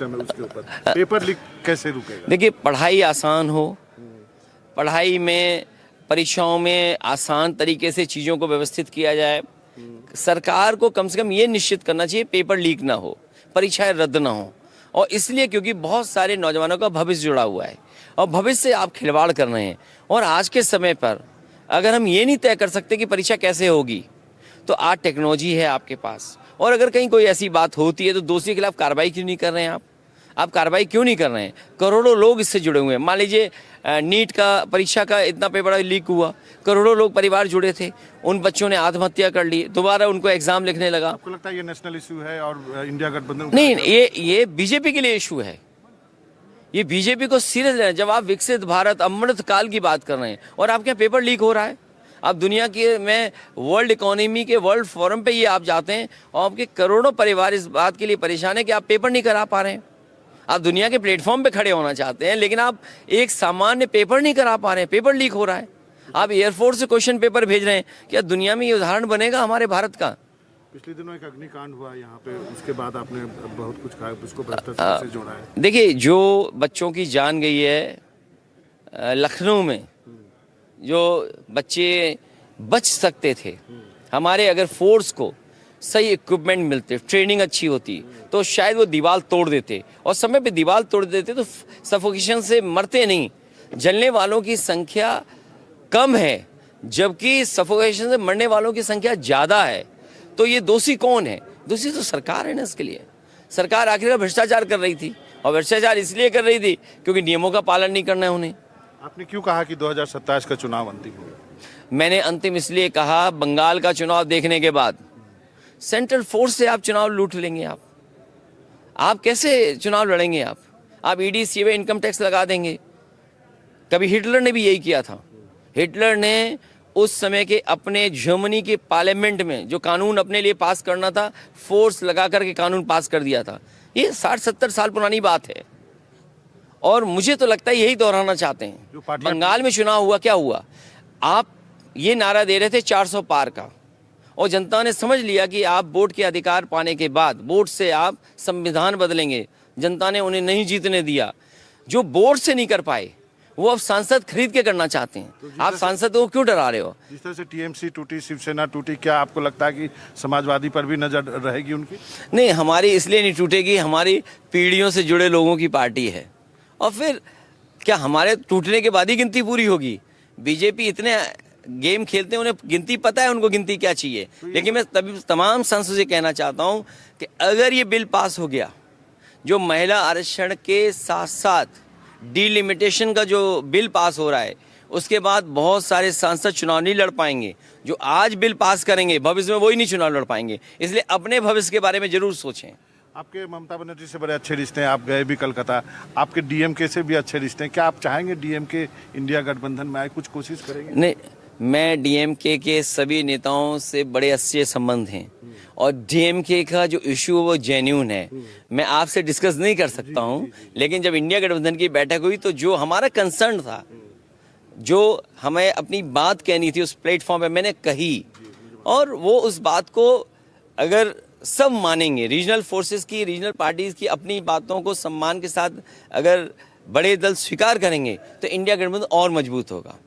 उसके ऊपर paper leak कैसे रुकेगा? देखिए, पढ़ाई आसान हो, पढ़ाई में परीक्षाओं में आसान तरीके से चीज़ों को व्यवस्थित किया जाए। सरकार को कम से कम ये निश्चित करना चाहिए पेपर लीक ना हो, परीक्षाएं रद्द ना हो। और इसलिए क्योंकि बहुत सारे नौजवानों का भविष्य जुड़ा हुआ है और भविष्य से आप खिलवाड़ कर रहे हैं। और आज के समय पर अगर हम ये नहीं तय कर सकते कि परीक्षा कैसे होगी, तो आज टेक्नोलॉजी है आपके पास, और अगर कहीं कोई ऐसी बात होती है तो दोषी के खिलाफ कार्रवाई क्यों नहीं कर रहे हैं आप कार्रवाई क्यों नहीं कर रहे हैं? करोड़ों लोग इससे जुड़े हुए हैं। मान लीजिए नीट का परीक्षा का इतना पेपर लीक हुआ, करोड़ों लोग परिवार जुड़े थे, उन बच्चों ने आत्महत्या कर ली, दोबारा उनको एग्जाम लिखने लगा। आपको लगता है ये नेशनल इशू है और इंडिया गठबंधन? नहीं, ये बीजेपी के लिए इशू है। ये बीजेपी को सीरियस लेना। जब आप विकसित भारत अमृत काल की बात कर रहे हैं और आपके यहाँ पेपर लीक हो रहा है, आप दुनिया के में वर्ल्ड इकोनॉमी के वर्ल्ड फोरम पे ये आप जाते हैं और आपके करोड़ों परिवार इस बात के लिए परेशान है कि आप पेपर नहीं करा पा रहे हैं। आप दुनिया के प्लेटफॉर्म पे खड़े होना चाहते हैं, लेकिन आप एक सामान्य पेपर नहीं करा पा रहे हैं, पेपर लीक हो रहा है। आप एयरफोर्स से क्वेश्चन पेपर भेज रहे हैं। क्या दुनिया में ये उदाहरण बनेगा हमारे भारत का? पिछले दिनों एक अग्निकांड हुआ यहाँ पे, उसके बाद आपने बहुत कुछ कहा, उसको भ्रष्टाचार से जोड़ा है। देखिए, जो बच्चों की जान गई है लखनऊ में, जो बच्चे बच सकते थे, हमारे अगर फोर्स को सही इक्विपमेंट मिलते, ट्रेनिंग अच्छी होती, तो शायद वो दीवार तोड़ देते, और समय पे दीवार तोड़ देते तो सफोकेशन से मरते नहीं। जलने वालों की संख्या कम है, जबकि सफोकेशन से मरने वालों की संख्या ज़्यादा है। तो ये दोषी कौन है? दोषी तो सरकार है ना। इसके लिए सरकार आखिरकार भ्रष्टाचार कर रही थी, और भ्रष्टाचार इसलिए कर रही थी क्योंकि नियमों का पालन नहीं करना है उन्हें। आपने क्यों कहा कि 2027 का चुनाव अंतिम होगा? मैंने अंतिम इसलिए कहा, बंगाल का चुनाव देखने के बाद सेंट्रल फोर्स से आप चुनाव लूट लेंगे। आप कैसे चुनाव लड़ेंगे? आप ईडी सीबीआई इनकम टैक्स लगा देंगे। कभी हिटलर ने भी यही किया था। हिटलर ने उस समय के अपने जर्मनी के पार्लियामेंट में जो कानून अपने लिए पास करना था, फोर्स लगा करके कानून पास कर दिया था। ये 60-70 साल पुरानी बात है, और मुझे तो लगता है यही दोहराना चाहते हैं। बंगाल में चुनाव हुआ, क्या हुआ? आप ये नारा दे रहे थे 400 पार का, और जनता ने समझ लिया कि आप वोट के अधिकार पाने के बाद वोट से आप संविधान बदलेंगे। जनता ने उन्हें नहीं जीतने दिया। जो वोट से नहीं कर पाए, वो अब सांसद खरीद के करना चाहते हैं। तो आप सांसद को क्यों डरा रहे हो? जिस तरह से टीएमसी टूटी, शिवसेना टूटी, क्या आपको लगता है कि समाजवादी पर भी नजर रहेगी उनकी? नहीं, हमारी इसलिए नहीं टूटेगी, हमारी पीढ़ियों से जुड़े लोगों की पार्टी है। और फिर क्या हमारे टूटने के बाद ही गिनती पूरी होगी? बीजेपी इतने गेम खेलते हैं, उन्हें गिनती पता है उनको गिनती क्या चाहिए। लेकिन मैं तभी तमाम सांसदों से कहना चाहता हूं कि अगर ये बिल पास हो गया, जो महिला आरक्षण के साथ साथ डिलिमिटेशन का जो बिल पास हो रहा है, उसके बाद बहुत सारे सांसद चुनाव नहीं लड़ पाएंगे। जो आज बिल पास करेंगे, भविष्य में वही नहीं चुनाव लड़ पाएंगे। इसलिए अपने भविष्य के बारे में जरूर सोचें। आपके ममता बनर्जी से बड़े अच्छे रिश्ते हैं, आप गए भी कलकत्ता, आपके डीएमके से भी अच्छे रिश्ते हैं। क्या आप चाहेंगे डीएमके इंडिया गठबंधन में आए, कुछ कोशिश करेंगे? नहीं, मैं डीएमके के सभी नेताओं से बड़े अच्छे संबंध हैं, और डीएमके का जो इशू है वो जेन्युइन है। मैं आपसे डिस्कस नहीं कर सकता हूं, लेकिन जब इंडिया गठबंधन की बैठक हुई तो जो हमारा कंसर्न था, जो हमें अपनी बात कहनी थी, उस प्लेटफॉर्म पे मैंने कही, और वो उस बात को अगर सब मानेंगे, रीजनल फोर्सेस की, रीजनल पार्टीज की अपनी बातों को सम्मान के साथ अगर बड़े दल स्वीकार करेंगे, तो इंडिया गठबंधन और मजबूत होगा।